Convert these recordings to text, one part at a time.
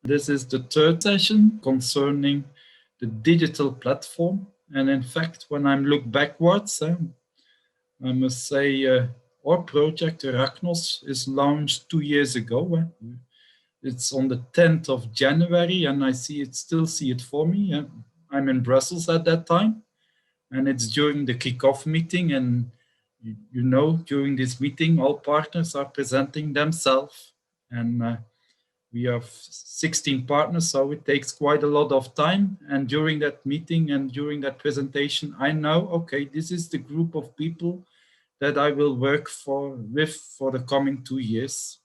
This is the third session concerning the digital platform. And in fact, when I look backwards, I must say our project, EURAKNOS, is launched 2 years ago. It's on the 10th of January, and I still see it for me. I'm in Brussels at that time, and it's during the kickoff meeting. And during this meeting, all partners are presenting themselves, and we have 16 partners, so it takes quite a lot of time. And during that meeting and during that presentation, I know, okay, this is the group of people that I will work with for the coming 2 years.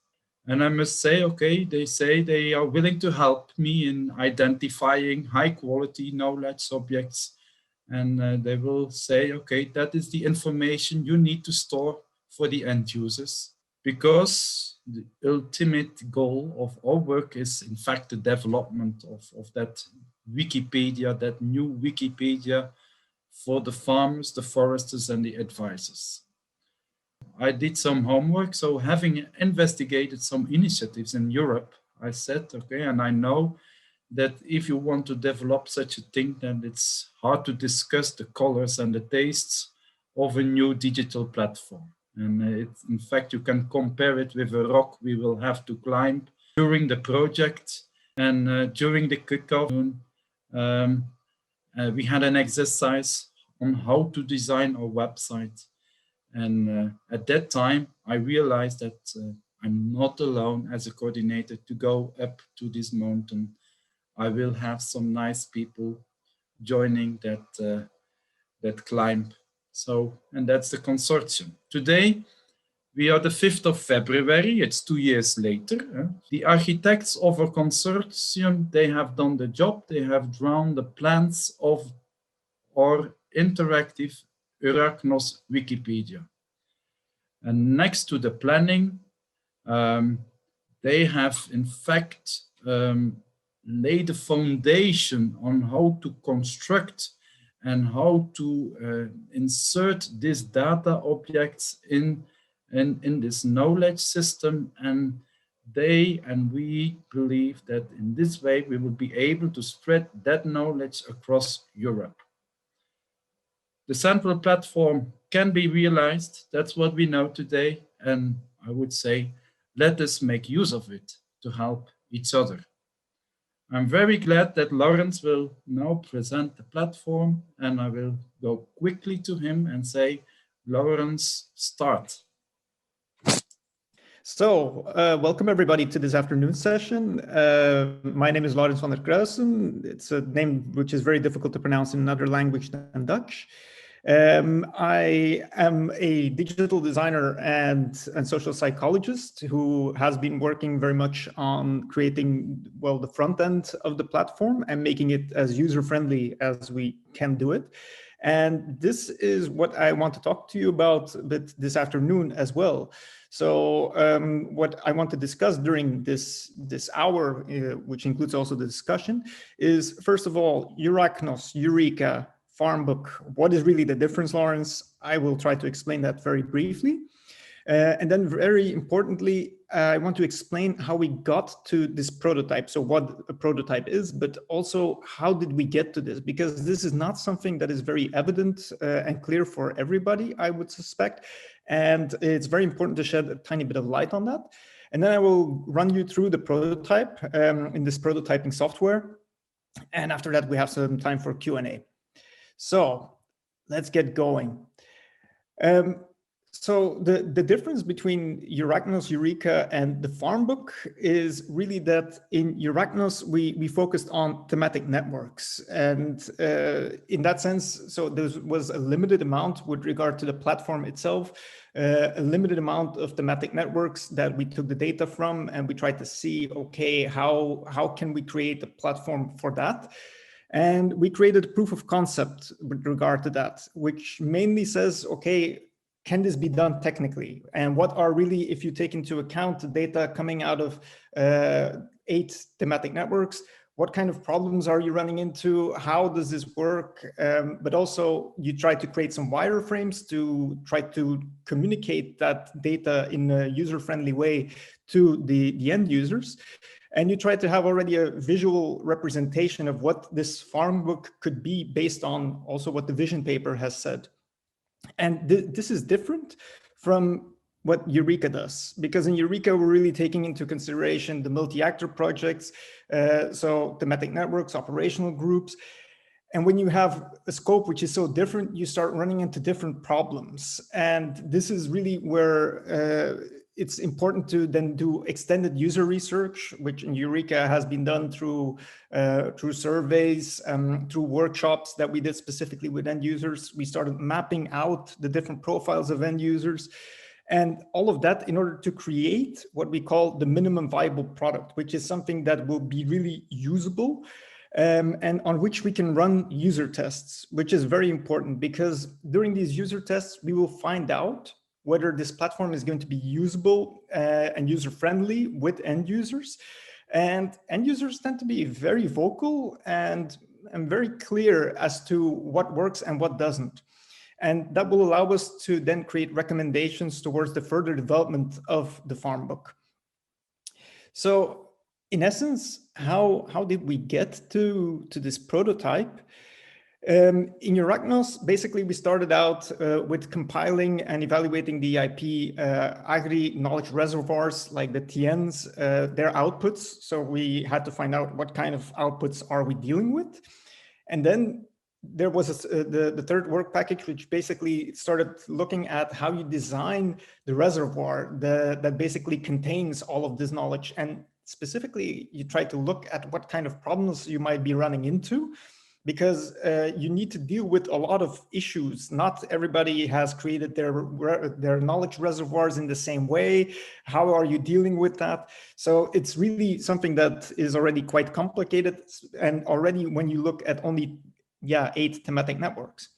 And I must say, okay, they say they are willing to help me in identifying high quality knowledge objects. And they will say, okay, that is the information you need to store for the end users. Because the ultimate goal of our work is, in fact, the development of that Wikipedia, that new Wikipedia for the farmers, the foresters, and the advisors. I did some homework, so having investigated some initiatives in Europe, I said, okay, and I know that if you want to develop such a thing, then it's hard to discuss the colors and the tastes of a new digital platform. And in fact, you can compare it with a rock we will have to climb during the project. And during the kickoff, we had an exercise on how to design our website. And at that time, I realized that I'm not alone as a coordinator to go up to this mountain. I will have some nice people joining that climb. So, and that's the consortium. Today, we are the 5th of February, it's 2 years later. The architects of a consortium, they have done the job. They have drawn the plans of our interactive EURAKNOS Wikipedia. And next to the planning, they have in fact laid a foundation on how to construct and how to insert these data objects in this knowledge system. And they and we believe that in this way we will be able to spread that knowledge across Europe. The central platform can be realized. That's what we know today. And I would say, let us make use of it to help each other. I'm very glad that Lawrence will now present the platform, and I will go quickly to him and say, Lawrence, start. So, welcome everybody to this afternoon session. My name is Lawrence van der Kruisen. It's a name which is very difficult to pronounce in another language than Dutch. I am a digital designer and social psychologist who has been working very much on creating, well, the front end of the platform and making it as user-friendly as we can do it. And this is what I want to talk to you about this afternoon as well. So what I want to discuss during this hour, which includes also the discussion, is first of all, EURAKNOS, EUREKA, Farm Book. What is really the difference, Lawrence? I will try to explain that very briefly. And then very importantly, I want to explain how we got to this prototype. So what a prototype is, but also how did we get to this? Because this is not something that is very evident and clear for everybody, I would suspect. And it's very important to shed a tiny bit of light on that. And then I will run you through the prototype in this prototyping software. And after that, we have some time for Q&A. So let's get going. So the difference between EURAKNOS, EUREKA, and the Farm Book is really that in EURAKNOS, we focused on thematic networks. And in that sense, so there was a limited amount with regard to the platform itself, a limited amount of thematic networks that we took the data from, and we tried to see, okay, how can we create a platform for that? And we created a proof of concept with regard to that, which mainly says, okay, can this be done technically? And what are really, if you take into account the data coming out of 8 thematic networks, what kind of problems are you running into? How does this work? But also you try to create some wireframes to try to communicate that data in a user-friendly way to the end users. and you try to have already a visual representation of what this farm book could be based on also what the vision paper has said. And this is different from what EUREKA does, because in EUREKA, we're really taking into consideration the multi-actor projects, so thematic networks, operational groups. And when you have a scope which is so different, you start running into different problems. And this is really where it's important to then do extended user research, which in EUREKA has been done through surveys, through workshops that we did specifically with end users. We started mapping out the different profiles of end users. And all of that in order to create what we call the minimum viable product, which is something that will be really usable and on which we can run user tests, which is very important because during these user tests, we will find out whether this platform is going to be usable and user-friendly with end users. And end users tend to be very vocal and very clear as to what works and what doesn't. And that will allow us to then create recommendations towards the further development of the farm book. So in essence, how did we get to this prototype? In EURAKNOS, basically, we started out with compiling and evaluating the IP agri knowledge reservoirs, like the TNs, their outputs. So we had to find out what kind of outputs are we dealing with. And then there was the third work package, which basically started looking at how you design the reservoir that basically contains all of this knowledge. And specifically, you try to look at what kind of problems you might be running into, because you need to deal with a lot of issues. Not everybody has created their knowledge reservoirs in the same way. How are you dealing with that? So it's really something that is already quite complicated. And already when you look at only 8 thematic networks.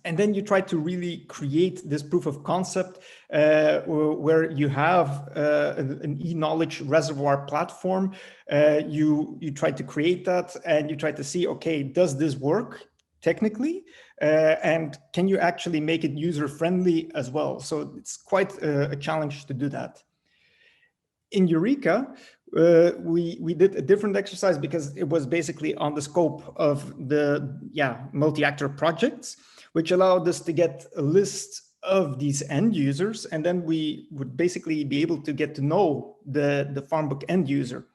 And then you try to really create this proof of concept where you have an e-knowledge reservoir platform. You try to create that and you try to see, okay, does this work technically? And can you actually make it user-friendly as well? So it's quite a challenge to do that. In EUREKA, we did a different exercise because it was basically on the scope of the multi-actor projects, which allowed us to get a list of these end users. And then we would basically be able to get to know the farm book end user.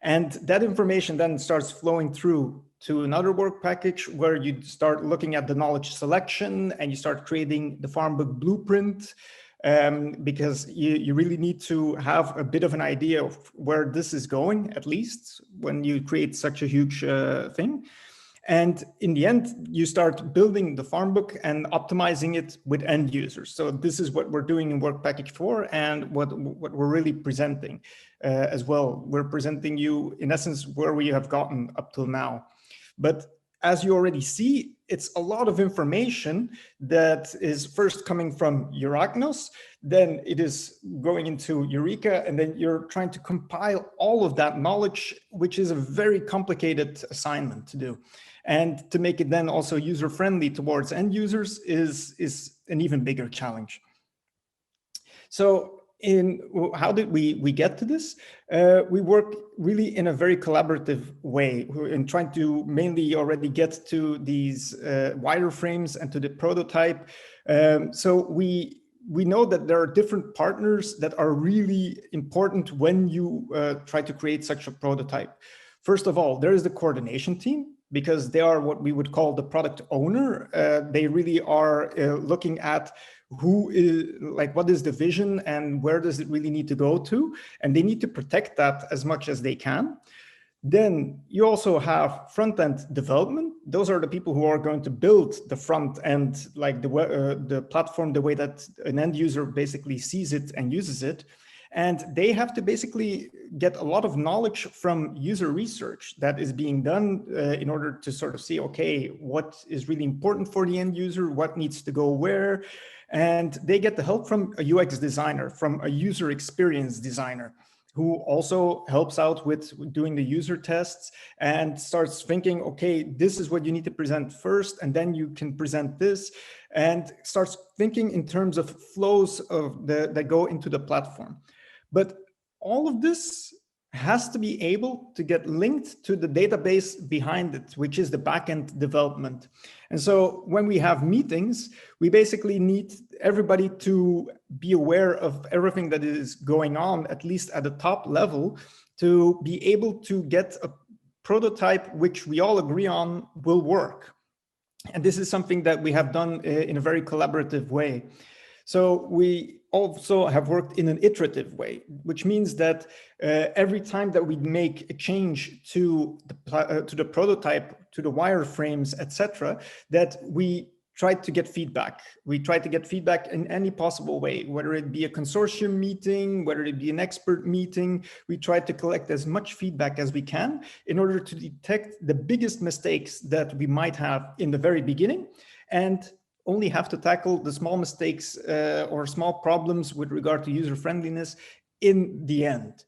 And that information then starts flowing through to another work package where you start looking at the knowledge selection and you start creating the farm book blueprint. Because you really need to have a bit of an idea of where this is going, at least when you create such a huge thing. And in the end, you start building the farm book and optimizing it with end users. So this is what we're doing in work package 4 and what we're really presenting as well. We're presenting you, in essence, where we have gotten up till now. But as you already see, it's a lot of information that is first coming from EURAKNOS, then it is going into EUREKA, and then you're trying to compile all of that knowledge, which is a very complicated assignment to do. And to make it then also user-friendly towards end users is an even bigger challenge. So how did we get to this? We work really in a very collaborative way in trying to mainly already get to these wireframes and to the prototype. So we know that there are different partners that are really important when you try to create such a prototype. First of all, there is the coordination team, because they are what we would call the product owner. They really are looking at who is, like, what is the vision and where does it really need to go to? And they need to protect that as much as they can. Then you also have front-end development. Those are the people who are going to build the front end, like the platform, the way that an end user basically sees it and uses it. And they have to basically get a lot of knowledge from user research that is being done in order to sort of see, okay, what is really important for the end user, what needs to go where. And they get the help from a UX designer, from a user experience designer, who also helps out with doing the user tests and starts thinking, okay, this is what you need to present first, and then you can present this, and starts thinking in terms of flows of that go into the platform. But all of this has to be able to get linked to the database behind it, which is the backend development. And so when we have meetings, we basically need everybody to be aware of everything that is going on, at least at the top level, to be able to get a prototype which we all agree on will work. And this is something that we have done in a very collaborative way. So we also have worked in an iterative way, which means that every time that we make a change to the prototype, to the wireframes, etc., that we try to get feedback. We try to get feedback in any possible way, whether it be a consortium meeting, whether it be an expert meeting. We try to collect as much feedback as we can in order to detect the biggest mistakes that we might have in the very beginning, and only have to tackle the small mistakes or small problems with regard to user friendliness in the end.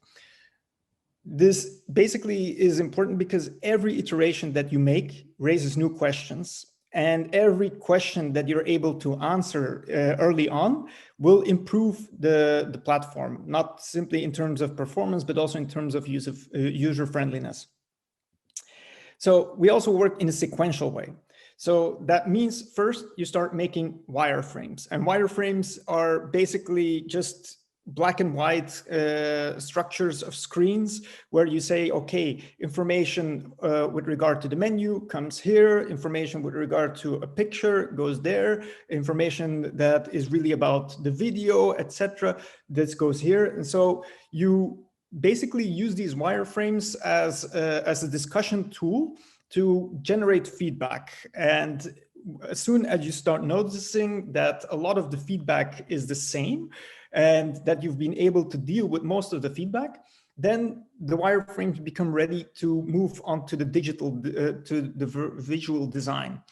This basically is important because every iteration that you make raises new questions, and every question that you're able to answer early on will improve the platform, not simply in terms of performance, but also in terms of user friendliness. So we also work in a sequential way. So that means first you start making wireframes, and wireframes are basically just black and white structures of screens where you say, okay, information with regard to the menu comes here, information with regard to a picture goes there, information that is really about the video, etc., this goes here. And so you basically use these wireframes as a discussion tool to generate feedback. And as soon as you start noticing that a lot of the feedback is the same and that you've been able to deal with most of the feedback, then the wireframes become ready to move on to the visual design.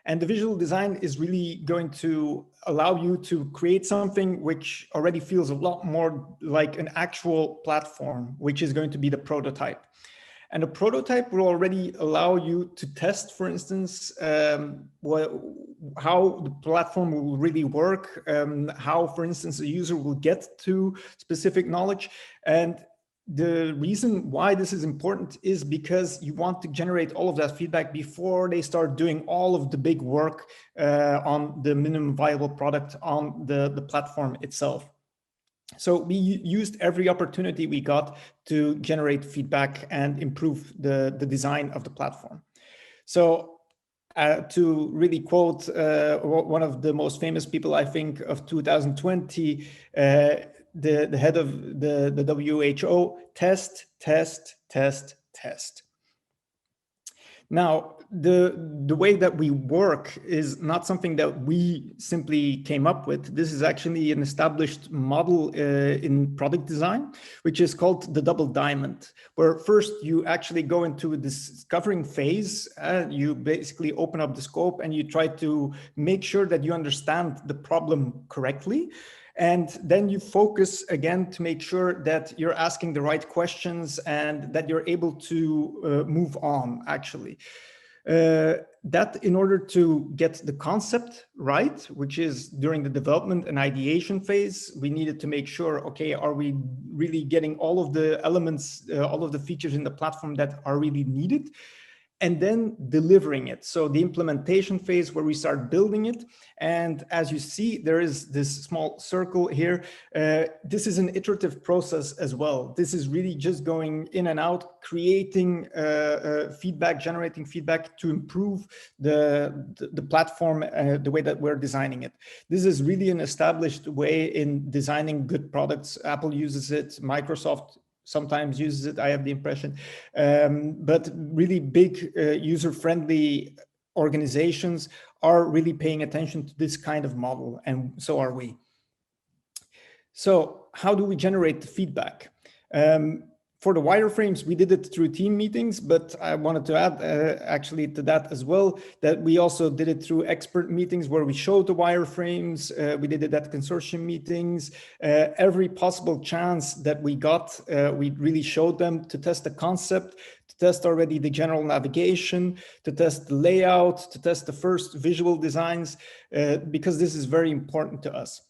And the visual design is really going to allow you to create something which already feels a lot more like an actual platform, which is going to be the prototype. And a prototype will already allow you to test, for instance, how the platform will really work, how, for instance, a user will get to specific knowledge. And the reason why this is important is because you want to generate all of that feedback before they start doing all of the big work on the minimum viable product on the platform itself. So we used every opportunity we got to generate feedback and improve the design of the platform. So to really quote one of the most famous people, I think, of 2020, the head of the WHO, test, test, test, test. Now, the way that we work is not something that we simply came up with. This is actually an established model in product design, which is called the double diamond, where first you actually go into a discovering phase. You basically open up the scope and you try to make sure that you understand the problem correctly. And then you focus again to make sure that you're asking the right questions and that you're able to move on, actually. That in order to get the concept right, which is during the development and ideation phase, we needed to make sure, okay, are we really getting all of the elements, all of the features in the platform that are really needed? And then delivering it. So the implementation phase where we start building it. And as you see, there is this small circle here. This is an iterative process as well. This is really just going in and out, creating feedback, generating feedback to improve the platform, the way that we're designing it. This is really an established way in designing good products. Apple uses it, Microsoft sometimes uses it, I have the impression, but really big user-friendly organizations are really paying attention to this kind of model, and so are we. So how do we generate the feedback? For the wireframes, we did it through team meetings, but I wanted to add actually to that as well, that we also did it through expert meetings where we showed the wireframes. We did it at consortium meetings. Every possible chance that we got, we really showed them to test the concept, to test already the general navigation, to test the layout, to test the first visual designs, because this is very important to us.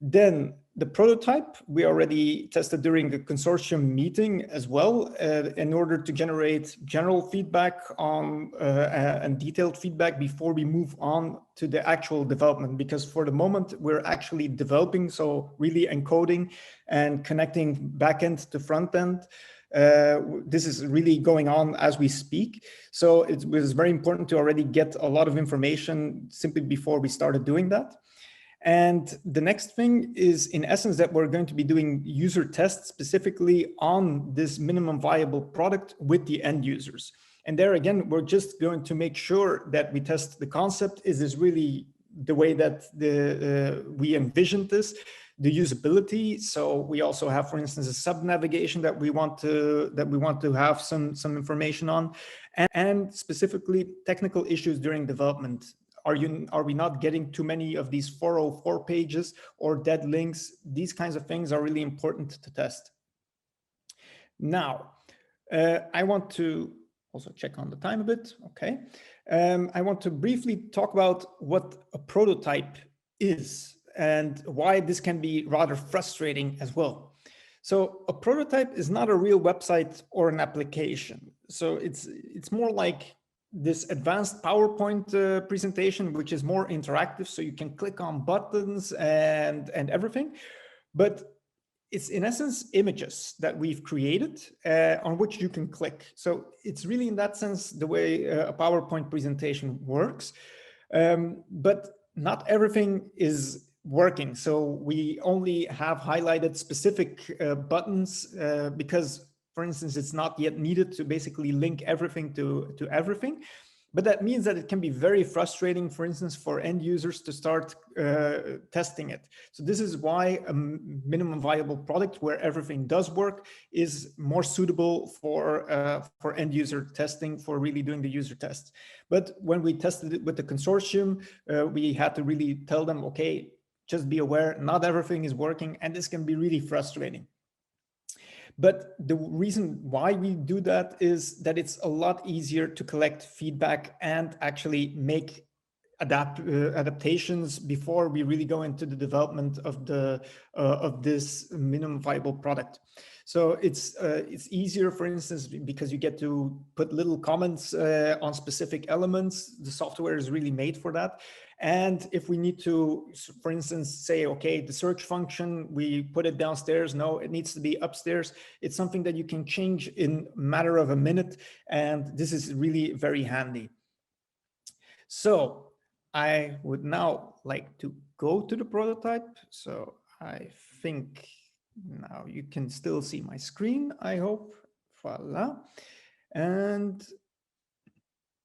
Then The prototype we already tested during the consortium meeting as well, in order to generate general feedback on and detailed feedback before we move on to the actual development. Because for the moment we're actually developing, so really encoding and connecting backend to front end. This is really going on as we speak. So it was very important to already get a lot of information simply before we started doing that. And the next thing is, in essence, that we're going to be doing user tests specifically on this minimum viable product with the end users. And there again, we're just going to make sure that we test the concept. Is this really the way that we envisioned this? The usability. So we also have, for instance, a sub navigation that we want to have some information on, and specifically technical issues during development. Are we not getting too many of these 404 pages or dead links? These kinds of things are really important to test. Now, I want to also check on the time a bit. Okay. I want to briefly talk about what a prototype is and why this can be rather frustrating as well. So a prototype is not a real website or an application. So it's more like this advanced PowerPoint presentation, which is more interactive, so you can click on buttons and everything. But it's in essence images that we've created on which you can click. So it's really in that sense the way a PowerPoint presentation works. But not everything is working. So we only have highlighted specific buttons because, for instance, it's not yet needed to basically link everything to everything. But that means that it can be very frustrating, for instance, for end users to start testing it. So this is why a minimum viable product where everything does work is more suitable for end user testing, for really doing the user tests. But when we tested it with the consortium, we had to really tell them, okay, just be aware, not everything is working, and this can be really frustrating. But the reason why we do that is that it's a lot easier to collect feedback and actually make adaptations before we really go into the development of this minimum viable product. So it's easier, for instance, because you get to put little comments on specific elements. The software is really made for that. And if we need to, for instance, say, okay, the search function, we put it downstairs. No, it needs to be upstairs. It's something that you can change in a matter of a minute. And this is really very handy. So I would now like to go to the prototype. So I think now you can still see my screen, I hope. Voila. And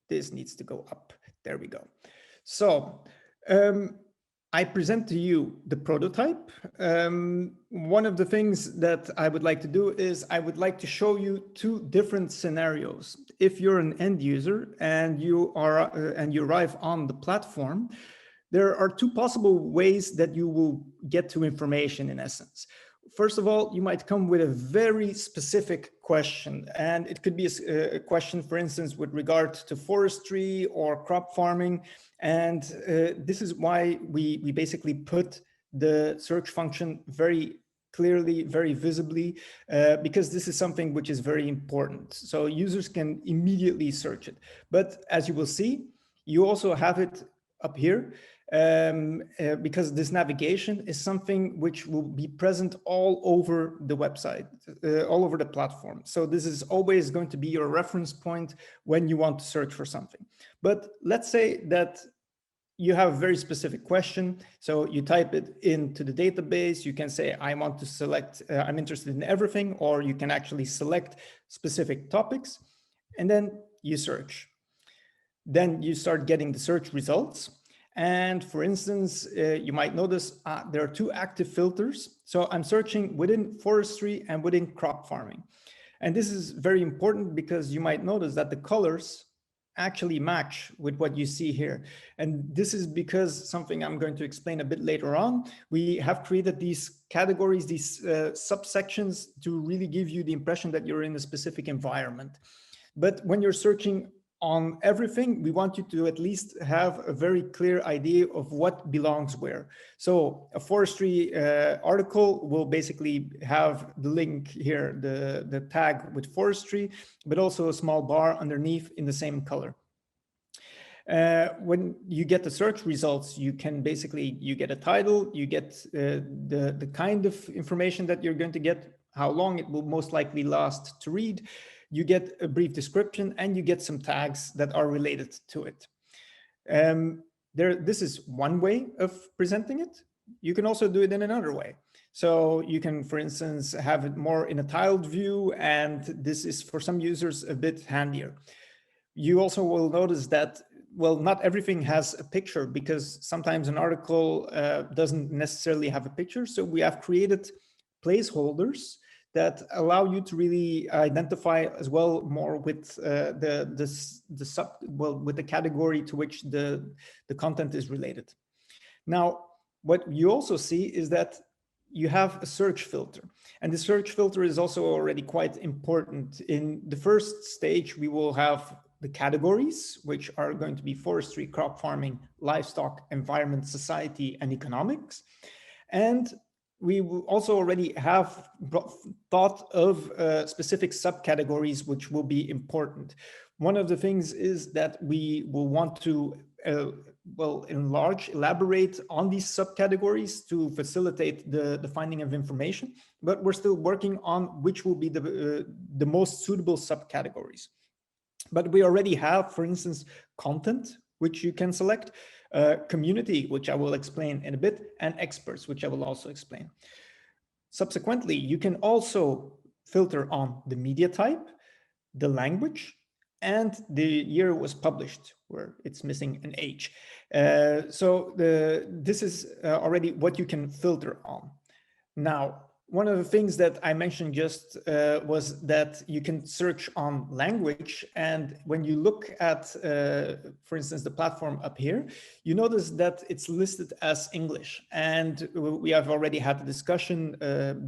this needs to go up. There we go. So I present to you the prototype. One of the things that I would like to do is I would like to show you two different scenarios. If you're an end user and you arrive on the platform, there are two possible ways that you will get to information in essence. First of all, you might come with a very specific question, and it could be a question, for instance, with regard to forestry or crop farming. And this is why we basically put the search function very clearly, very visibly, because this is something which is very important. So users can immediately search it. But as you will see, you also have it up here. Because this navigation is something which will be present all over the website, all over the platform. So this is always going to be your reference point when you want to search for something. But let's say that you have a very specific question. So you type it into the database. You can say, I want to select, I'm interested in everything, or you can actually select specific topics, and then you search. Then you start getting the search results. And for instance, you might notice there are two active filters. So I'm searching within forestry and within crop farming. And this is very important because you might notice that the colors actually match with what you see here. And this is because something I'm going to explain a bit later on. We have created these categories, these subsections to really give you the impression that you're in a specific environment. But when you're searching on everything, we want you to at least have a very clear idea of what belongs where. So a forestry article will basically have the link here, the tag with forestry, but also a small bar underneath in the same color. When you get the search results, you can basically, you get a title, you get the kind of information that you're going to get, how long it will most likely last to read. You get a brief description, and you get some tags that are related to it. This is one way of presenting it. You can also do it in another way. So you can, for instance, have it more in a tiled view, and this is for some users a bit handier. You also will notice that, well, not everything has a picture, because sometimes an article doesn't necessarily have a picture. So we have created placeholders that allow you to really identify as well more with with the category to which the content is related. Now, what you also see is that you have a search filter, and the search filter is also already quite important. In the first stage, we will have the categories, which are going to be forestry, crop farming, livestock, environment, society, and economics. And we will also already have thought of specific subcategories which will be important. One of the things is that we will want to elaborate on these subcategories to facilitate the finding of information, but we're still working on which will be the most suitable subcategories. But we already have, for instance, content, which you can select, community, which I will explain in a bit, and experts, which I will also explain. Subsequently, you can also filter on the media type, the language, and the year it was published, where it's missing an H. This is already what you can filter on. Now, one of the things that I mentioned just was that you can search on language. And when you look at, for instance, the platform up here, you notice that it's listed as English. And we have already had a discussion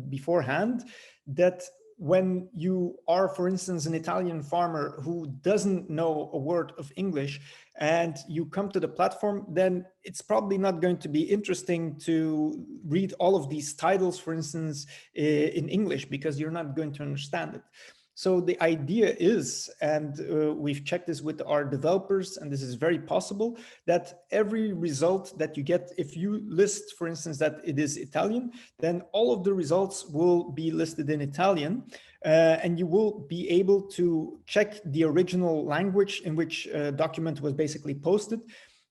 beforehand that when you are, for instance, an Italian farmer who doesn't know a word of English and you come to the platform, then it's probably not going to be interesting to read all of these titles, for instance, in English, because you're not going to understand it. So the idea is, and we've checked this with our developers, and this is very possible, that every result that you get, if you list, for instance, that it is Italian, then all of the results will be listed in Italian, and you will be able to check the original language in which a document was basically posted,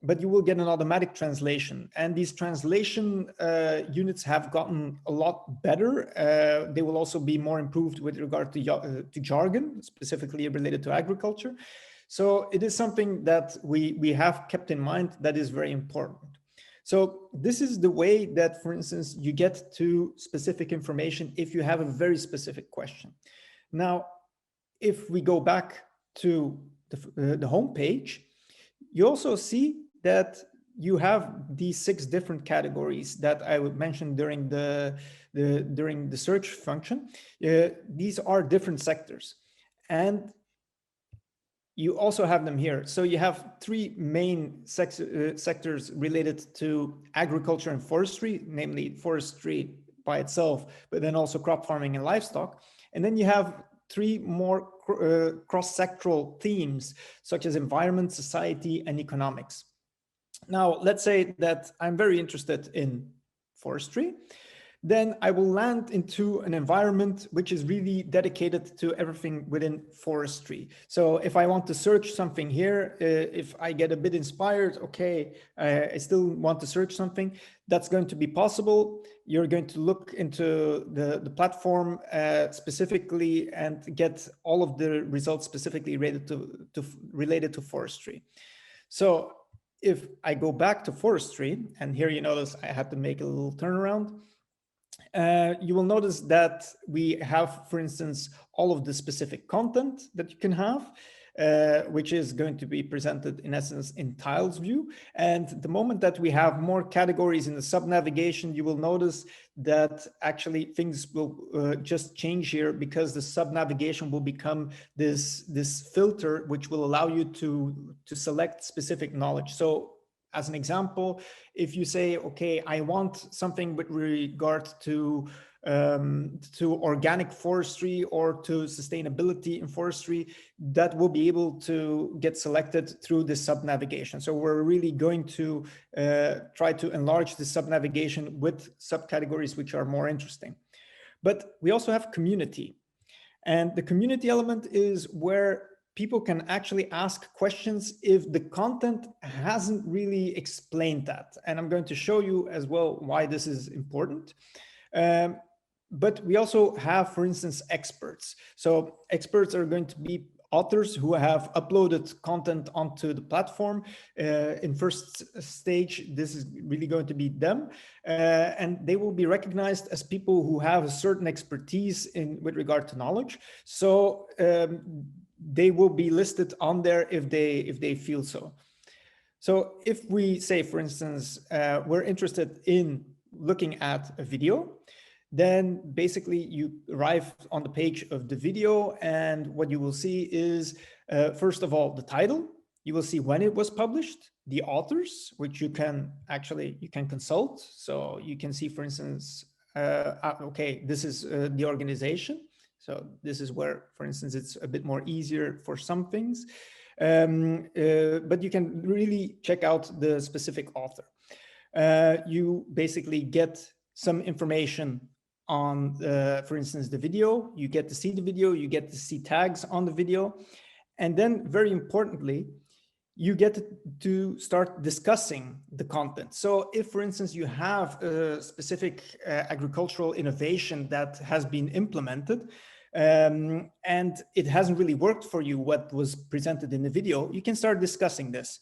but you will get an automatic translation. And these translation units have gotten a lot better. They will also be more improved with regard to jargon, specifically related to agriculture. So it is something that we have kept in mind that is very important. So this is the way that, for instance, you get to specific information if you have a very specific question. Now, if we go back to the home page, you also see that you have these 6 different categories that I would mention during the search function. These are different sectors, and you also have them here. So you have 3 main sectors related to agriculture and forestry, namely forestry by itself, but then also crop farming and livestock. And then you have 3 more cross-sectoral themes, such as environment, society, and economics. Now, let's say that I'm very interested in forestry. Then I will land into an environment which is really dedicated to everything within forestry. So if I want to search something here, if I get a bit inspired, okay, I still want to search something, that's going to be possible. You're going to look into the platform specifically and get all of the results specifically related to forestry. So if I go back to forestry, and here you notice I had to make a little turnaround, you will notice that we have, for instance, all of the specific content that you can have. which is going to be presented in essence in tiles view. And the moment that we have more categories in the sub-navigation, you will notice that actually things will just change here, because the sub-navigation will become this filter which will allow you to select specific knowledge. So as an example, if you say, okay, I want something with regard to organic forestry or to sustainability in forestry, that will be able to get selected through the sub-navigation. So we're really going to try to enlarge the sub-navigation with subcategories which are more interesting. But we also have community. And the community element is where people can actually ask questions if the content hasn't really explained that. And I'm going to show you as well why this is important. But we also have, for instance, experts. So experts are going to be authors who have uploaded content onto the platform. In first stage, this is really going to be them. And they will be recognized as people who have a certain expertise with regard to knowledge. So they will be listed on there if they feel so. So if we say, for instance, we're interested in looking at a video, then basically you arrive on the page of the video, and what you will see is, first of all, the title. You will see when it was published, the authors, which you can consult. So you can see, for instance, okay, this is the organization. So this is where, for instance, it's a bit more easier for some things, but you can really check out the specific author. You basically get some information on, for instance, the video. You get to see the video, you get to see tags on the video. And then very importantly, you get to start discussing the content. So if, for instance, you have a specific agricultural innovation that has been implemented, and it hasn't really worked for you, what was presented in the video, you can start discussing this.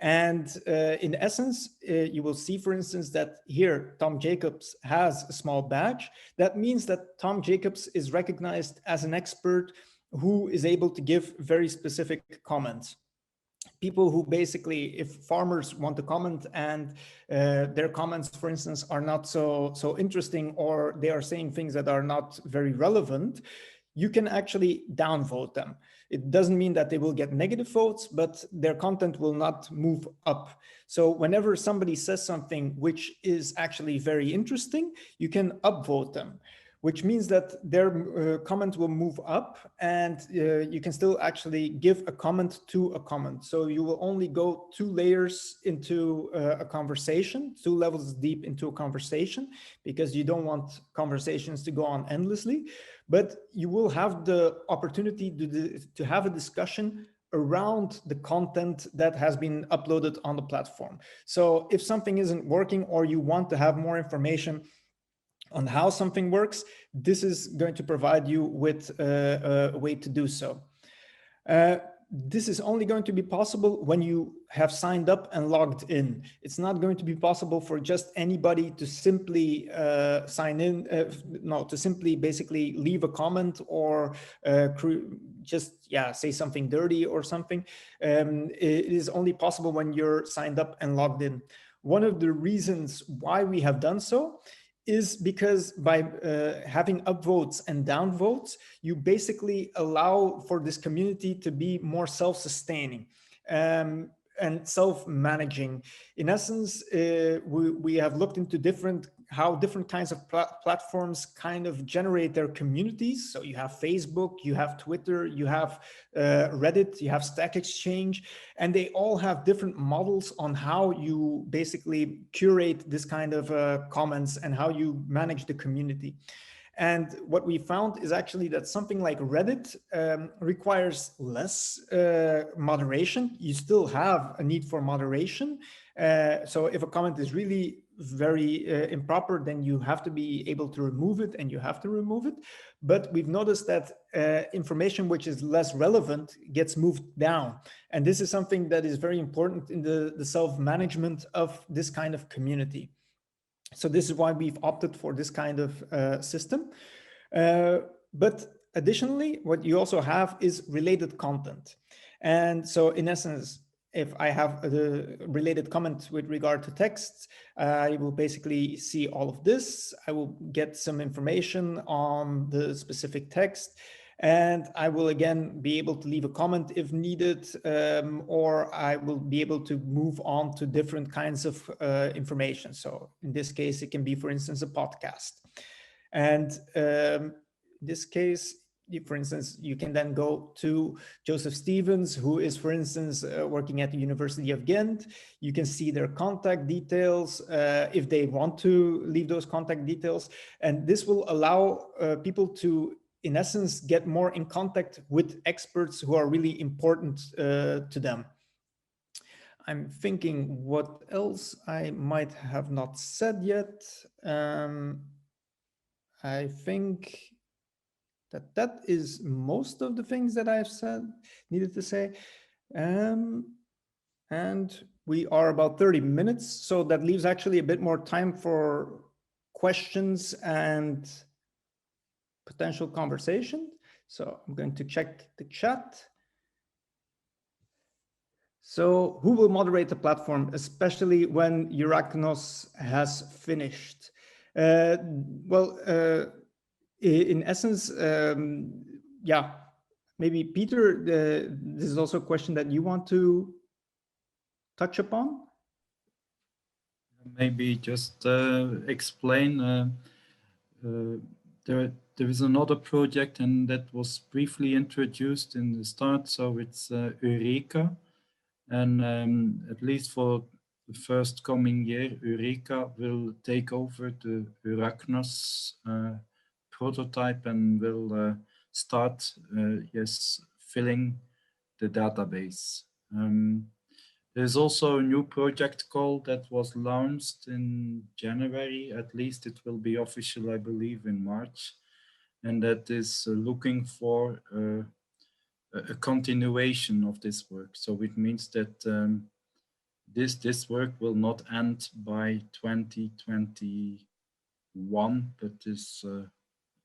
And in essence, you will see, for instance, that here Tom Jacobs has a small badge. That means that Tom Jacobs is recognized as an expert who is able to give very specific comments. People who basically, if farmers want to comment and their comments, for instance, are not so interesting, or they are saying things that are not very relevant, you can actually downvote them. It doesn't mean that they will get negative votes, but their content will not move up. So whenever somebody says something which is actually very interesting, you can upvote them, which means that their comment will move up, and you can still actually give a comment to a comment. So you will only go 2 layers into a conversation, 2 levels deep into a conversation, because you don't want conversations to go on endlessly, but you will have the opportunity to have a discussion around the content that has been uploaded on the platform. So if something isn't working, or you want to have more information on how something works, this is going to provide you with a way to do so. This is only going to be possible when you have signed up and logged in. It's not going to be possible for just anybody to simply sign in, to simply basically leave a comment or just say something dirty or something. It is only possible when you're signed up and logged in. One of the reasons why we have done so is because by having upvotes and downvotes, you basically allow for this community to be more self-sustaining and self-managing. In essence, we have looked into how different kinds of platforms kind of generate their communities. So you have Facebook, you have Twitter, you have Reddit, you have Stack Exchange, and they all have different models on how you basically curate this kind of comments and how you manage the community. And what we found is actually that something like Reddit requires less moderation. You still have a need for moderation. So if a comment is really very improper, then you have to be able to remove it, and you have to remove it. But we've noticed that information which is less relevant gets moved down. And this is something that is very important in the self-management of this kind of community. So this is why we've opted for this kind of system. But additionally, what you also have is related content. And so in essence, if I have a related comment with regard to texts, I will basically see all of this. I will get some information on the specific text, and I will again be able to leave a comment if needed, or I will be able to move on to different kinds of information. So in this case, it can be, for instance, a podcast. And in this case, for instance, you can then go to Joseph Stevens, who is, for instance, working at the University of Ghent. You can see their contact details if they want to leave those contact details. And this will allow people to, in essence, get more in contact with experts who are really important to them. I'm thinking what else I might have not said yet. I think that is most of the things that I've needed to say. And we are about 30 minutes, so that leaves actually a bit more time for questions and potential conversation. So I'm going to check the chat. So who will moderate the platform, especially when EURAKNOS has finished? In essence, yeah, maybe Peter, this is also a question that you want to touch upon. Maybe just explain. There is another project, and that was briefly introduced in the start. So it's EUREKA, and at least for the first coming year, EUREKA will take over the EURAKNOS prototype and will start, filling the database. There's also a new project call that was launched in January. At least it will be official, I believe, in March, and that is looking for a continuation of this work. So it means that this work will not end by 2021, but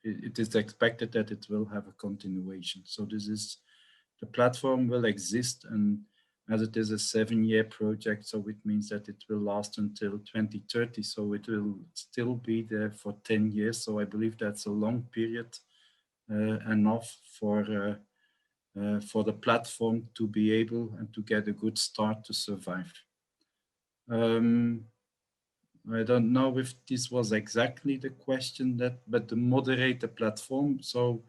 it is expected that it will have a continuation. So the platform will exist, and as it is a 7-year project, so it means that it will last until 2030. So it will still be there for 10 years. So I believe that's a long period, enough for the platform to be able and to get a good start to survive. I don't know if this was exactly the question but the moderator platform. So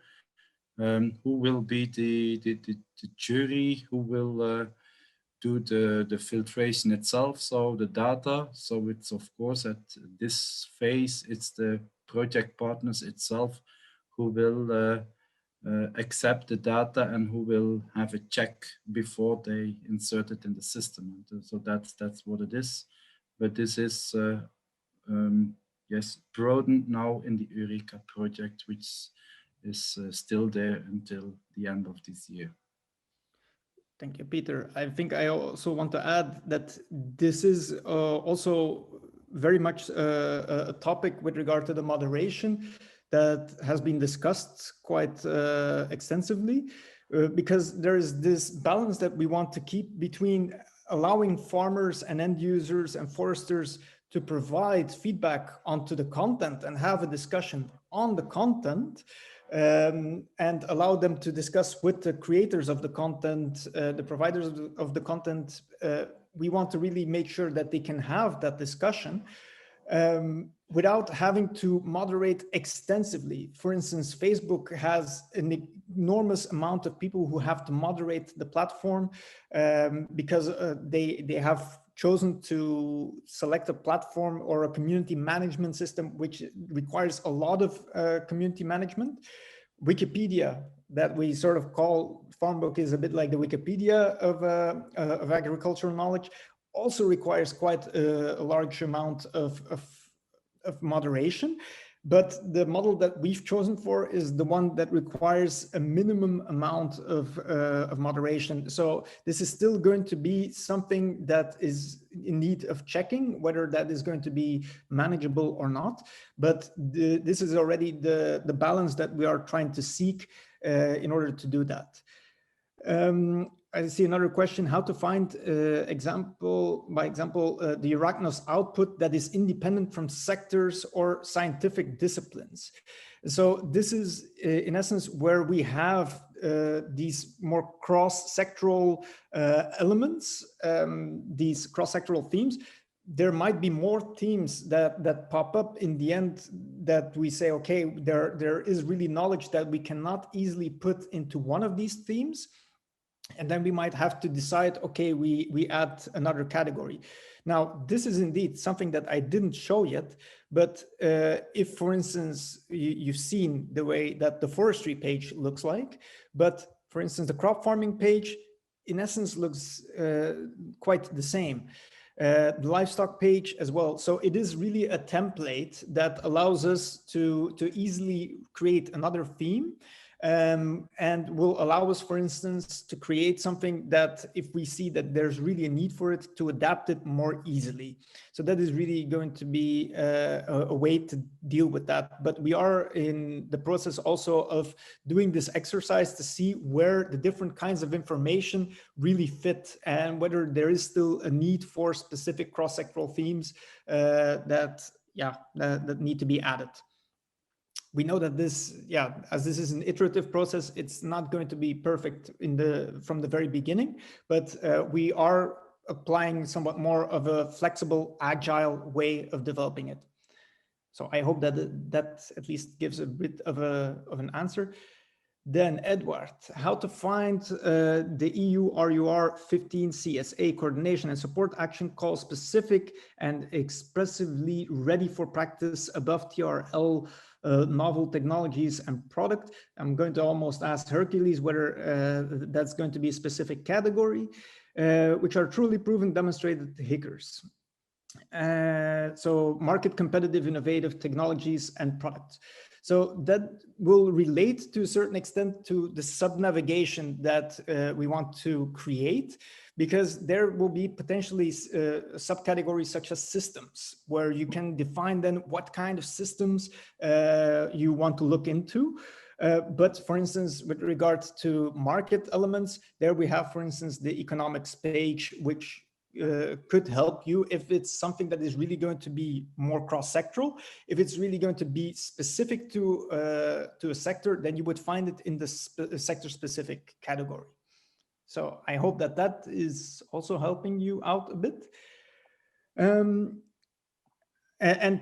who will be the jury, who will do the filtration itself, so the data. So it's, of course, at this phase, it's the project partners itself who will accept the data and who will have a check before they insert it in the system. And so that's what it is. But this is broadened now in the EUREKA project, which is still there until the end of this year. Thank you, Peter. I think I also want to add that this is also very much a topic with regard to the moderation that has been discussed quite extensively, because there is this balance that we want to keep between allowing farmers and end users and foresters to provide feedback onto the content and have a discussion on the content, and allow them to discuss with the creators of the content, the providers of the content. We want to really make sure that they can have that discussion without having to moderate extensively. For instance, Facebook has an enormous amount of people who have to moderate the platform because they have chosen to select a platform or a community management system which requires a lot of community management. Wikipedia, that we sort of call Farmbook, is a bit like the Wikipedia of agricultural knowledge, also requires quite a large amount of moderation. But the model that we've chosen for is the one that requires a minimum amount of moderation. So this is still going to be something that is in need of checking, whether that is going to be manageable or not. But this is already the balance that we are trying to seek in order to do that. I see another question, how to find the EURAKNOS output that is independent from sectors or scientific disciplines. So this is in essence where we have these more cross-sectoral elements, these cross-sectoral themes. There might be more themes that pop up in the end that we say, okay, there is really knowledge that we cannot easily put into one of these themes. And then we might have to decide, okay, we add another category. Now, this is indeed something that I didn't show yet, but if, for instance, you've seen the way that the forestry page looks like, but for instance, the crop farming page, in essence, looks quite the same. The livestock page as well. So it is really a template that allows us to easily create another theme. And will allow us, for instance, to create something that if we see that there's really a need for it, to adapt it more easily. So that is really going to be a way to deal with that. But we are in the process also of doing this exercise to see where the different kinds of information really fit and whether there is still a need for specific cross-sectoral themes that need to be added. We know that this, as this is an iterative process, it's not going to be perfect from the very beginning, but we are applying somewhat more of a flexible, agile way of developing it. So I hope that that at least gives a bit of an answer. Then Edward, how to find the EU RUR 15 CSA coordination and support action call specific and expressively ready for practice above TRL novel technologies and product. I'm going to almost ask Hercules whether that's going to be a specific category, which are truly proven demonstrated hickers. So market competitive, innovative technologies and products. So that will relate to a certain extent to the sub-navigation that we want to create, because there will be potentially subcategories such as systems, where you can define then what kind of systems you want to look into. But for instance, with regards to market elements, there we have, for instance, the economics page, which could help you if it's something that is really going to be more cross-sectoral. If it's really going to be specific to a sector, then you would find it in the sector-specific category. So I hope that that is also helping you out a bit. And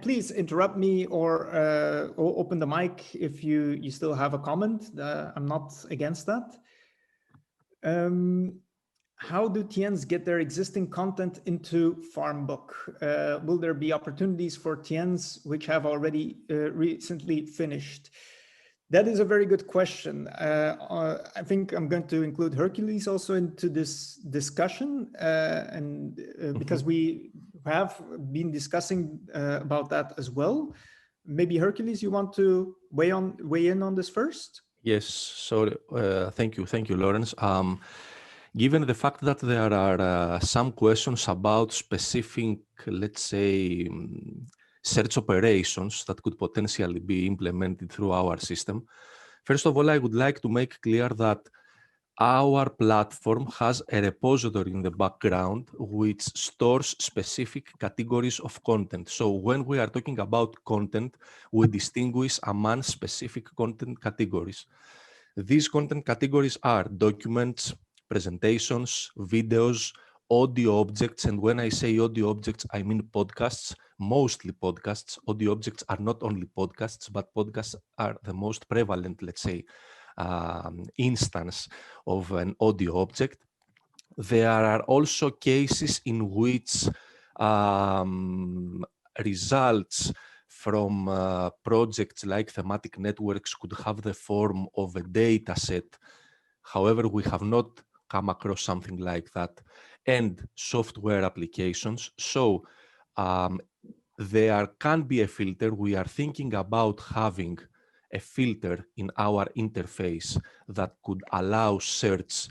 please interrupt me or open the mic if you still have a comment. I'm not against that. How do TNs get their existing content into Farmbook? Will there be opportunities for TNs which have already recently finished? That is a very good question. I think I'm going to include Hercules also into this discussion, because we have been discussing about that as well. Maybe Hercules, you want to weigh in on this first? Yes. So thank you, Lawrence. Given the fact that there are some questions about specific, let's say, search operations that could potentially be implemented through our system, first of all, I would like to make clear that our platform has a repository in the background which stores specific categories of content. So when we are talking about content, we distinguish among specific content categories. These content categories are documents, presentations, videos, audio objects. And when I say audio objects, I mean podcasts, mostly podcasts. Audio objects are not only podcasts, but podcasts are the most prevalent, let's say, instance of an audio object. There are also cases in which results from projects like thematic networks could have the form of a data set. However, we have not come across something like that, and software applications. So there can be a filter. We are thinking about having a filter in our interface that could allow search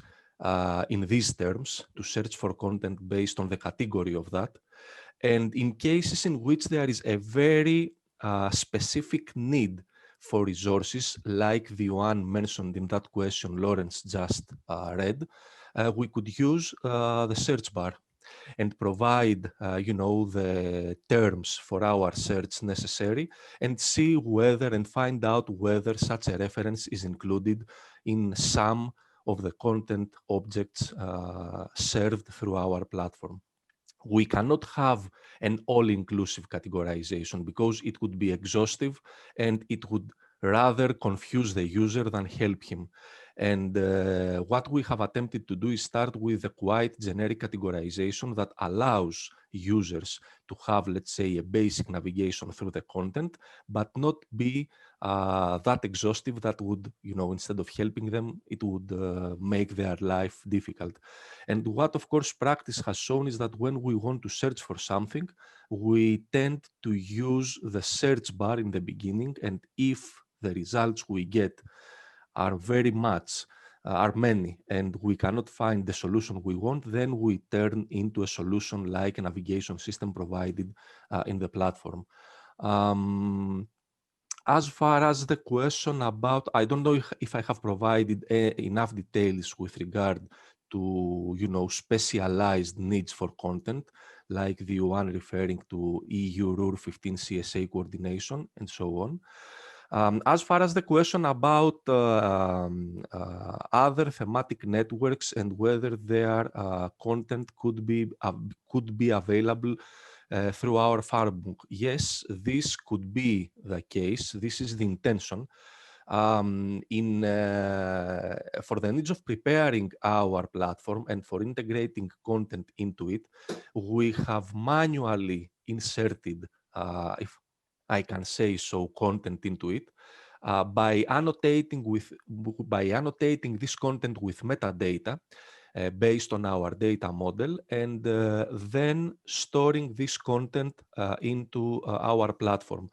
in these terms, to search for content based on the category of that. And in cases in which there is a very specific need for resources, like the one mentioned in that question Lawrence just read, we could use the search bar and provide, the terms for our search necessary and see whether and find out whether such a reference is included in some of the content objects served through our platform. We cannot have an all-inclusive categorization because it would be exhaustive and it would rather confuse the user than help him. And what we have attempted to do is start with a quite generic categorization that allows users to have, let's say, a basic navigation through the content, but not be that exhaustive that would, instead of helping them, it would make their life difficult. And what, of course, practice has shown is that when we want to search for something, we tend to use the search bar in the beginning, and if the results we get are are many, and we cannot find the solution we want, then we turn into a solution like a navigation system provided in the platform. As far as the question about, I don't know if I have provided enough details with regard to, specialized needs for content, like the one referring to EU Rule 15 CSA coordination and so on. As far as the question about other thematic networks and whether their content could be available through our farmbook, yes, this could be the case. This is the intention. For the needs of preparing our platform and for integrating content into it, we have manually inserted, if I can say so, content into it by annotating this content with metadata based on our data model, and then storing this content into our platform.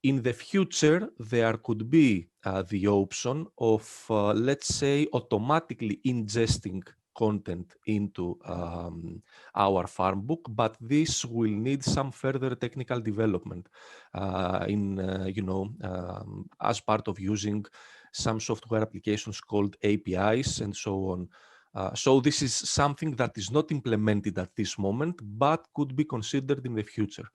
In the future, there could be the option of, let's say, automatically ingesting content into our farm book, but this will need some further technical development as part of using some software applications called APIs and so on. So this is something that is not implemented at this moment, but could be considered in the future.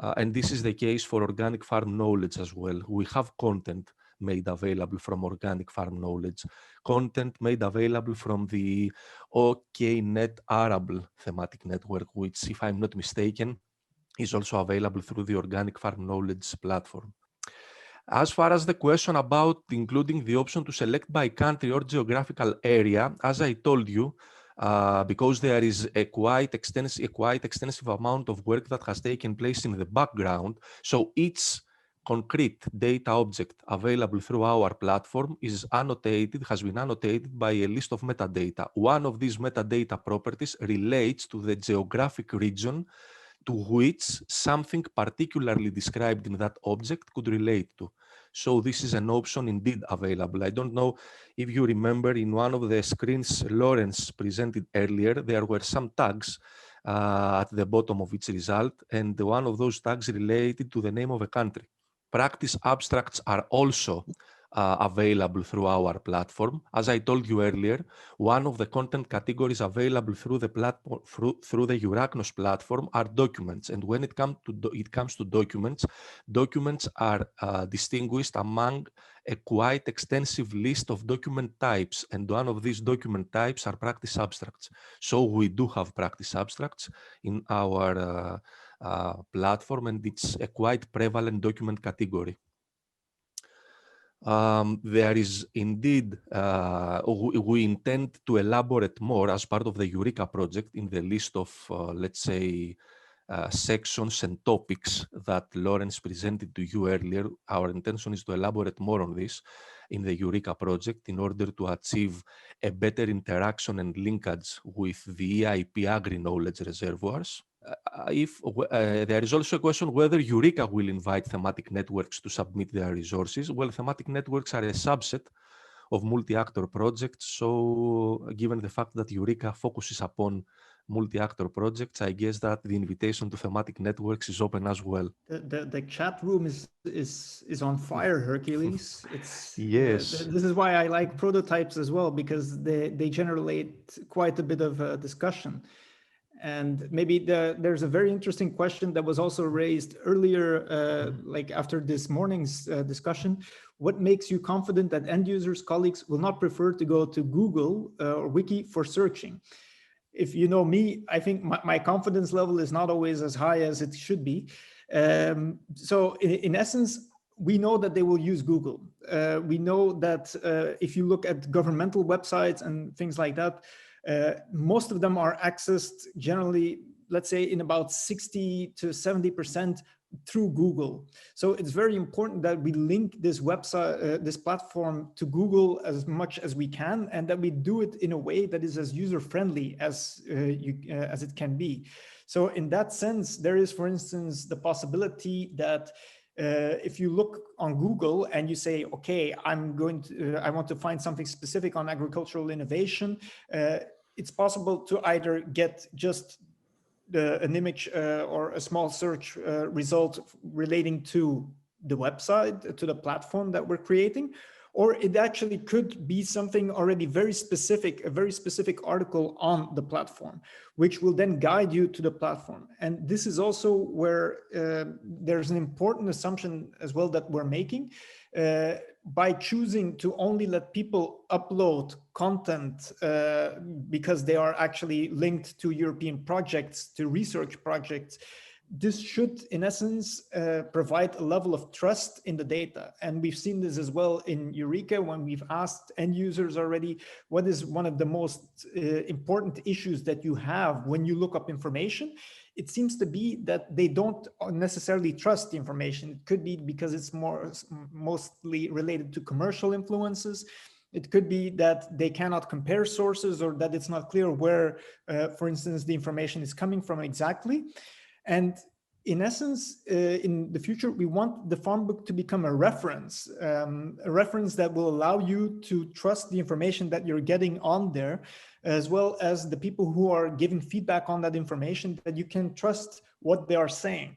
And this is the case for organic farm knowledge as well. We have content made available from organic farm knowledge, content made available from the OKNet Arable thematic network, which, if I'm not mistaken, is also available through the organic farm knowledge platform. As far as the question about including the option to select by country or geographical area, as I told you, because there is a quite extensive amount of work that has taken place in the background, so each concrete data object available through our platform has been annotated by a list of metadata. One of these metadata properties relates to the geographic region to which something particularly described in that object could relate to. So this is an option indeed available. I don't know if you remember, in one of the screens Lawrence presented earlier, there were some tags at the bottom of each result, and one of those tags related to the name of a country. Practice abstracts are also available through our platform. As I told you earlier, one of the content categories available through the platform, through the EURAKNOS platform, are documents. And when it comes to documents, documents are distinguished among a quite extensive list of document types, and one of these document types are practice abstracts. So we do have practice abstracts in our platform, and it's a quite prevalent document category. There is indeed, we intend to elaborate more as part of the EUREKA project in the list of, let's say, sections and topics that Lawrence presented to you earlier. Our intention is to elaborate more on this in the EUREKA project in order to achieve a better interaction and linkage with the EIP agri-knowledge reservoirs. There is also a question whether EUREKA will invite thematic networks to submit their resources. Well, thematic networks are a subset of multi-actor projects. So given the fact that EUREKA focuses upon multi-actor projects, I guess that the invitation to thematic networks is open as well. The chat room is on fire, Hercules. It's Yes. This is why I like prototypes as well, because they generate quite a bit of discussion. And maybe there's a very interesting question that was also raised earlier, like after this morning's discussion. What makes you confident that end users, colleagues will not prefer to go to Google or Wiki for searching? If you know me, I think my confidence level is not always as high as it should be. So in essence, we know that they will use Google. We know that if you look at governmental websites and things like that, most of them are accessed generally, let's say in about 60 to 70% through Google. So it's very important that we link this website, this platform to Google as much as we can, and that we do it in a way that is as user-friendly as it can be. So in that sense, there is, for instance, the possibility that if you look on Google and you say, okay, I want to find something specific on agricultural innovation, it's possible to either get just an image or a small search result relating to the website, to the platform that we're creating, or it actually could be something already very specific, a very specific article on the platform, which will then guide you to the platform. And this is also where there's an important assumption as well that we're making. By choosing to only let people upload content because they are actually linked to European projects, to research projects, this should, in essence, provide a level of trust in the data. And we've seen this as well in EUREKA when we've asked end users already, what is one of the most important issues that you have when you look up information? It seems to be that they don't necessarily trust the information. It could be because it's mostly related to commercial influences. It could be that they cannot compare sources, or that it's not clear where, for instance, the information is coming from exactly. And in essence, in the future, we want the farm book to become a reference that will allow you to trust the information that you're getting on there, as well as the people who are giving feedback on that information, that you can trust what they are saying.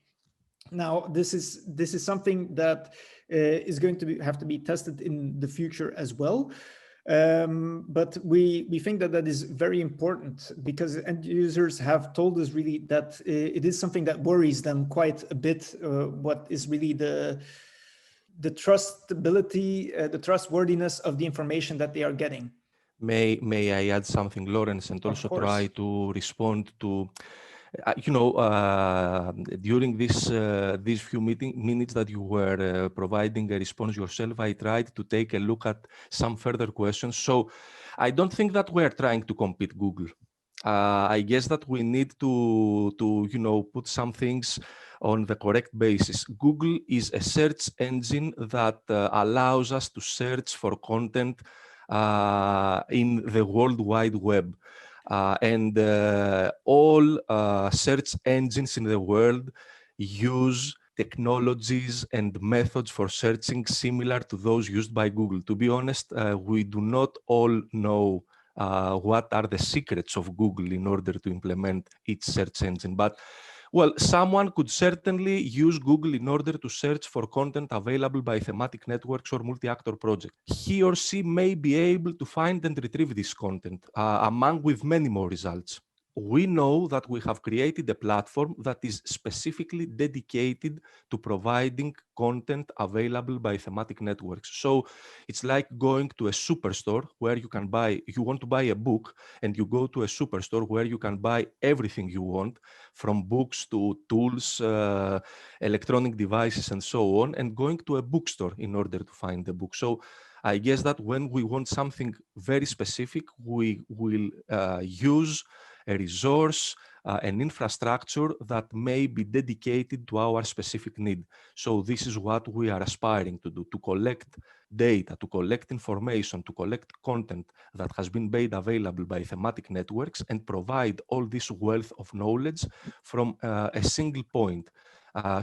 Now, this is something that is going to have to be tested in the future as well. But we think that is very important, because end users have told us really that it is something that worries them quite a bit. What is really the trustability, the trustworthiness of the information that they are getting. May I add something, Lawrence, and also try to respond to, during these few minutes that you were providing a response yourself, I tried to take a look at some further questions. So I don't think that we're trying to compete Google. I guess that we need to put some things on the correct basis. Google is a search engine that allows us to search for content in the World Wide Web. And all search engines in the world use technologies and methods for searching similar to those used by Google. To be honest, we do not all know what are the secrets of Google in order to implement its search engine. But well, someone could certainly use Google in order to search for content available by thematic networks or multi-actor projects. He or she may be able to find and retrieve this content, among with many more results. We know that we have created a platform that is specifically dedicated to providing content available by thematic networks. So it's like going to a superstore where you want to buy a book, and you go to a superstore where you can buy everything you want, from books to tools, electronic devices, and so on, and going to a bookstore in order to find the book. So I guess that when we want something very specific, we will use a resource, an infrastructure that may be dedicated to our specific need. So this is what we are aspiring to do, to collect data, to collect information, to collect content that has been made available by thematic networks, and provide all this wealth of knowledge from a single point,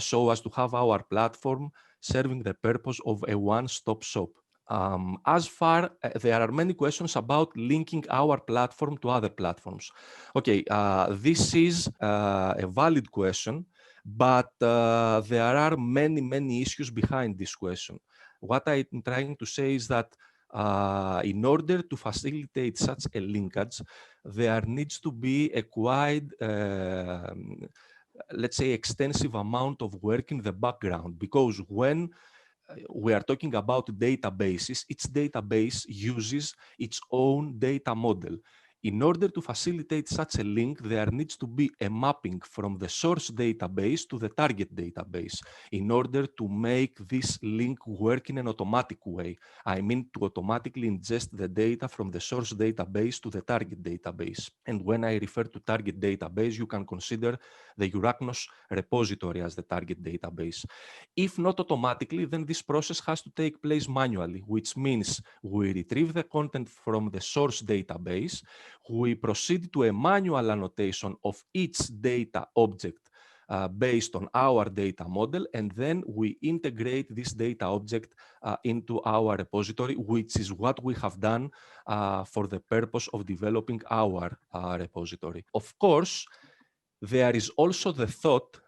so as to have our platform serving the purpose of a one-stop shop. There are many questions about linking our platform to other platforms. Okay, this is a valid question, but there are many issues behind this question. What I'm trying to say is that in order to facilitate such a linkage, there needs to be a quite, let's say, extensive amount of work in the background, because when we are talking about databases, each database uses its own data model. In order to facilitate such a link, there needs to be a mapping from the source database to the target database in order to make this link work in an automatic way. I mean, to automatically ingest the data from the source database to the target database. And when I refer to target database, you can consider the EURAKNOS repository as the target database. If not automatically, then this process has to take place manually, which means we retrieve the content from the source database, we proceed to a manual annotation of each data object based on our data model, and then we integrate this data object into our repository, which is what we have done for the purpose of developing our repository. Of course, there is also the thought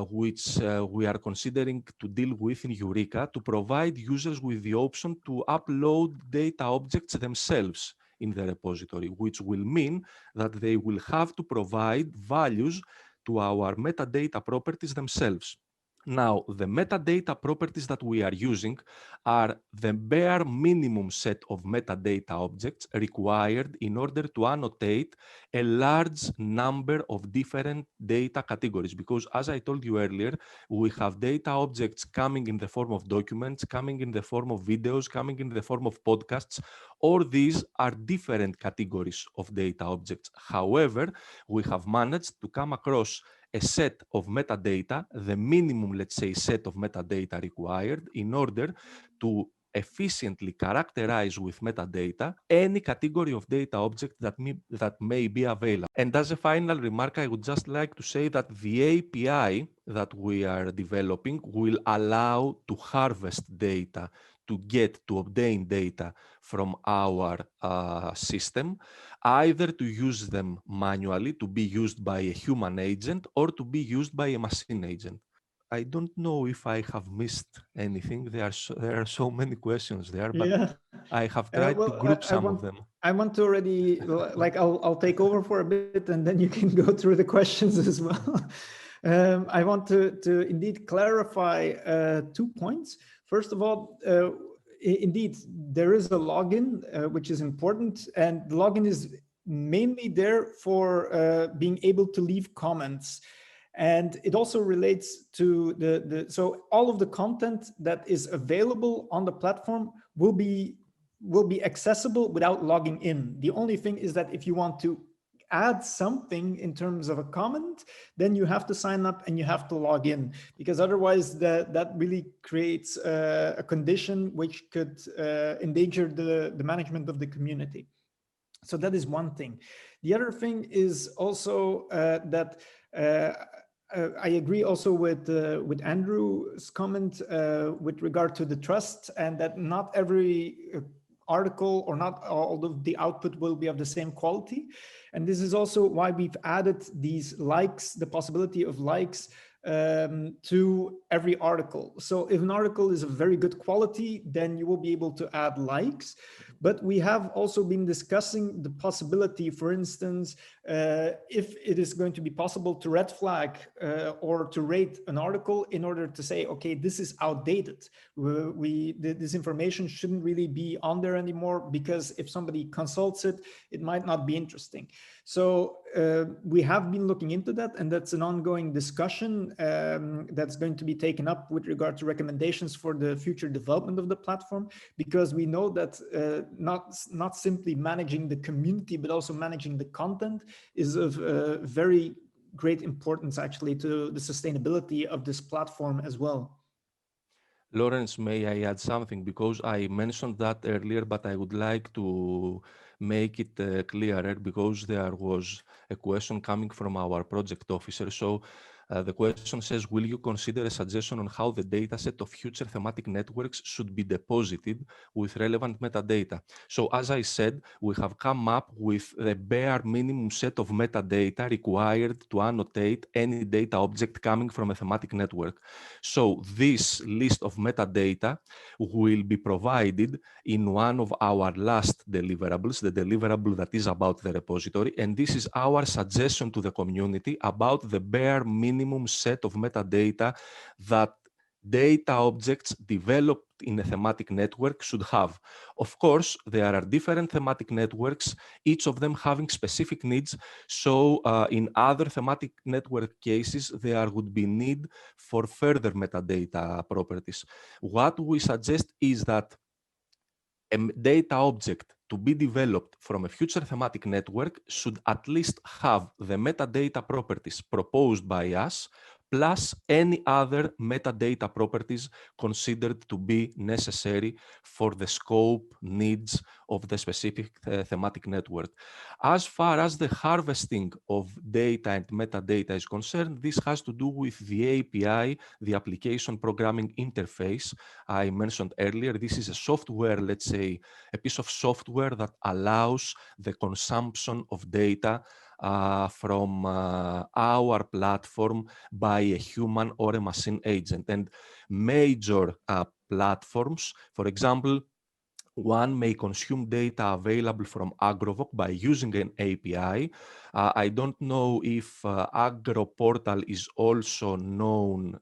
which we are considering to deal with in EUREKA, to provide users with the option to upload data objects themselves in the repository, which will mean that they will have to provide values to our metadata properties themselves. Now, the metadata properties that we are using are the bare minimum set of metadata objects required in order to annotate a large number of different data categories. Because as I told you earlier, we have data objects coming in the form of documents, coming in the form of videos, coming in the form of podcasts. All these are different categories of data objects. However, we have managed to come across a set of metadata, the minimum, let's say, set of metadata required in order to efficiently characterize with metadata any category of data object that may be available. And as a final remark, I would just like to say that the API that we are developing will allow to harvest data, to obtain data from our system, either to use them manually, to be used by a human agent, or to be used by a machine agent. I don't know if I have missed anything. There are so many questions there, but Yeah. I have tried to group some of them. I want to already, like, I'll take over for a bit, and then you can go through the questions as well. I want to indeed clarify 2 points. First of all, indeed, there is a login, which is important, and the login is mainly there for being able to leave comments. And it also relates to so all of the content that is available on the platform will be accessible without logging in. The only thing is that if you want to add something in terms of a comment, then you have to sign up and you have to log in, because otherwise that really creates a condition which could endanger the management of the community. So that is one thing. The other thing is also that I agree also with Andrew's comment with regard to the trust, and that not every article or not all of the output will be of the same quality. And this is also why we've added these likes, the possibility of likes to every article. So if an article is of very good quality, then you will be able to add likes. But we have also been discussing the possibility, for instance, if it is going to be possible to red flag or to rate an article in order to say, okay, this is outdated. This information shouldn't really be on there anymore, because if somebody consults it, it might not be interesting. So we have been looking into that, and that's an ongoing discussion that's going to be taken up with regard to recommendations for the future development of the platform, because we know that not simply managing the community, but also managing the content is of very great importance actually to the sustainability of this platform as well. Lawrence, may I add something? Because I mentioned that earlier, but I would like to make it clearer, because there was a question coming from our project officer. So The question says, will you consider a suggestion on how the dataset of future thematic networks should be deposited with relevant metadata? So as I said, we have come up with the bare minimum set of metadata required to annotate any data object coming from a thematic network. So this list of metadata will be provided in one of our last deliverables, the deliverable that is about the repository, and this is our suggestion to the community about the bare minimum set of metadata that data objects developed in a thematic network should have. Of course, there are different thematic networks, each of them having specific needs. So in other thematic network cases, there would be need for further metadata properties. What we suggest is that a data object to be developed from a future thematic network should at least have the metadata properties proposed by us, plus any other metadata properties considered to be necessary for the scope needs of the specific thematic network. As far as the harvesting of data and metadata is concerned, this has to do with the API, the application programming interface I mentioned earlier. This is a software, let's say, a piece of software that allows the consumption of data from our platform by a human or a machine agent. And major platforms, for example, one may consume data available from AgroVoc by using an API. I don't know if AgroPortal is also known,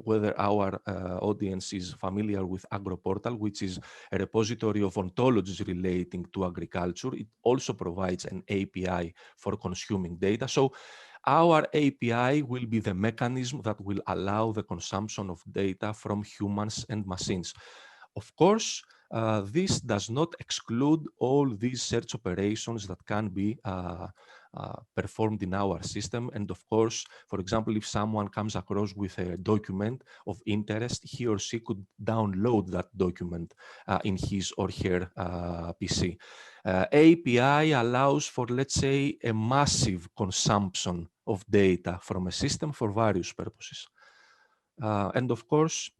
whether our audience is familiar with AgroPortal, which is a repository of ontologies relating to agriculture. It also provides an API for consuming data. So our API will be the mechanism that will allow the consumption of data from humans and machines. Of course, this does not exclude all these search operations that can be performed in our system. And of course, for example, if someone comes across with a document of interest, he or she could download that document in his or her PC. API allows for, let's say, a massive consumption of data from a system for various purposes. And of course,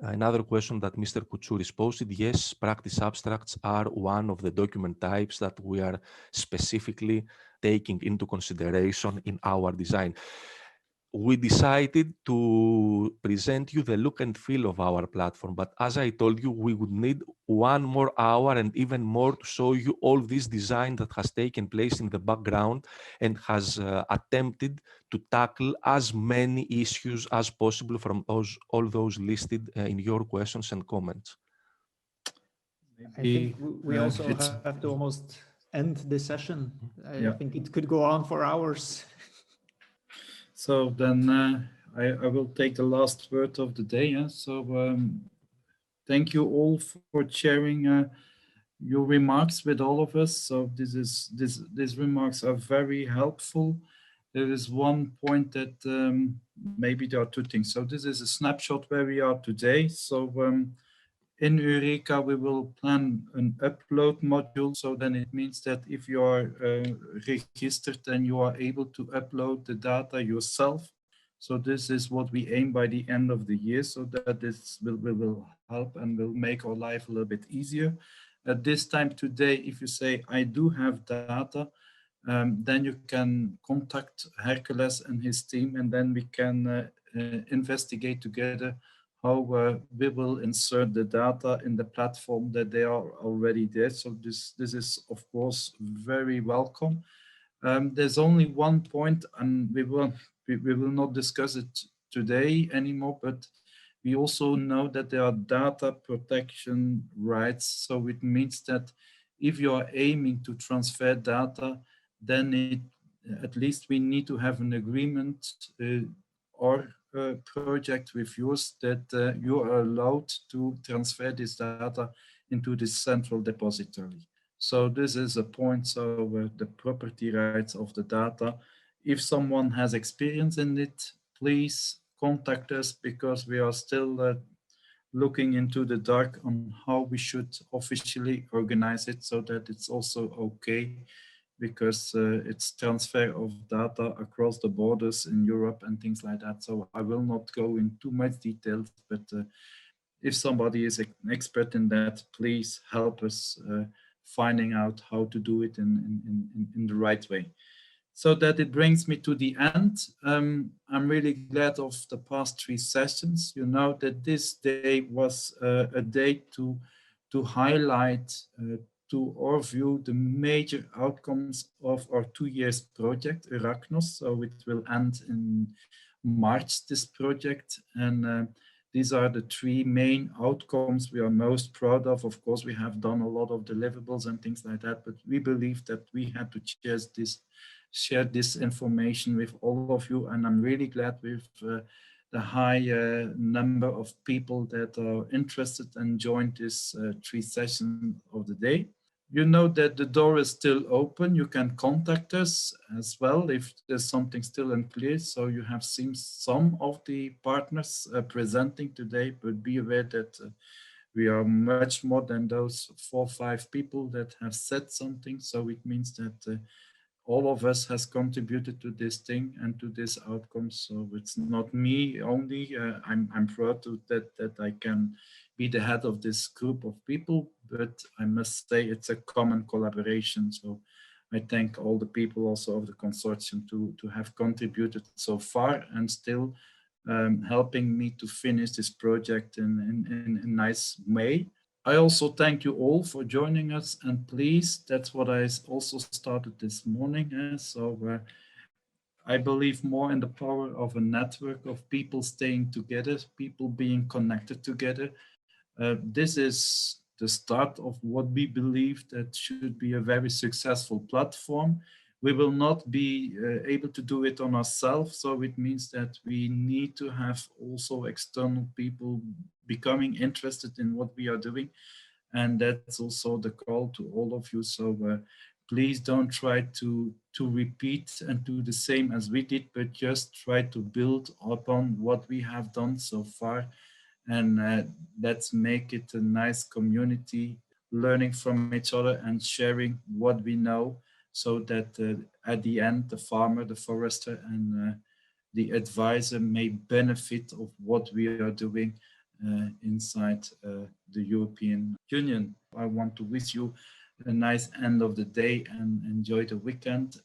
another question that Mr. Koutsouris posted, yes, practice abstracts are one of the document types that we are specifically taking into consideration in our design. We decided to present you the look and feel of our platform, but as I told you, we would need 1 more hour and even more to show you all this design that has taken place in the background and has attempted to tackle as many issues as possible from all those listed in your questions and comments. I think we also have to almost end this session. I think it could go on for hours. So then I will take the last word of the day. So thank you all for sharing your remarks with all of us. So these remarks are very helpful. There is one point that maybe there are 2 things. So this is a snapshot where we are today. So in EUREKA, we will plan an upload module. So then it means that if you are registered, then you are able to upload the data yourself. So this is what we aim by the end of the year, so that this will help and will make our life a little bit easier. At this time today, if you say, I do have data, then you can contact Hercules and his team, and then we can investigate together how we will insert the data in the platform that they are already there. So this is, of course, very welcome. There's only one point, and we will not discuss it today anymore, but we also know that there are data protection rights. So it means that if you are aiming to transfer data, then at least we need to have an agreement or project with yours that you are allowed to transfer this data into this central depository. So this is a point, so the property rights of the data. If someone has experience in it, please contact us, because we are still looking into the dark on how we should officially organize it so that it's also okay because it's transfer of data across the borders in Europe and things like that. So I will not go in too much details, but if somebody is an expert in that, please help us finding out how to do it in the right way. So that it brings me to the end. I'm really glad of the past 3 sessions. You know that this day was a day to highlight to our view the major outcomes of our 2 years project, EURAKNOS. So it will end in March, this project. And these are the 3 main outcomes we are most proud of. Of course, we have done a lot of deliverables and things like that, but we believe that we had to share this information with all of you. And I'm really glad with the high number of people that are interested and joined this 3 sessions of the day. You know that the door is still open. You can contact us as well if there's something still unclear. So you have seen some of the partners presenting today, but be aware that we are much more than those 4 or 5 people that have said something. So it means that all of us has contributed to this thing and to this outcome. So it's not me only. I'm proud that I can be the head of this group of people, but I must say it's a common collaboration. So I thank all the people also of the consortium to have contributed so far and still helping me to finish this project in a nice way. I also thank you all for joining us, and please, that's what I also started this morning. I believe more in the power of a network of people staying together, people being connected together. This is the start of what we believe that should be a very successful platform. We will not be able to do it on ourselves, so it means that we need to have also external people becoming interested in what we are doing. And that's also the call to all of you. So please don't try to repeat and do the same as we did, but just try to build upon what we have done so far. And let's make it a nice community, learning from each other and sharing what we know, so that at the end, the farmer, the forester, and the advisor may benefit of what we are doing inside the European Union. I want to wish you a nice end of the day and enjoy the weekend.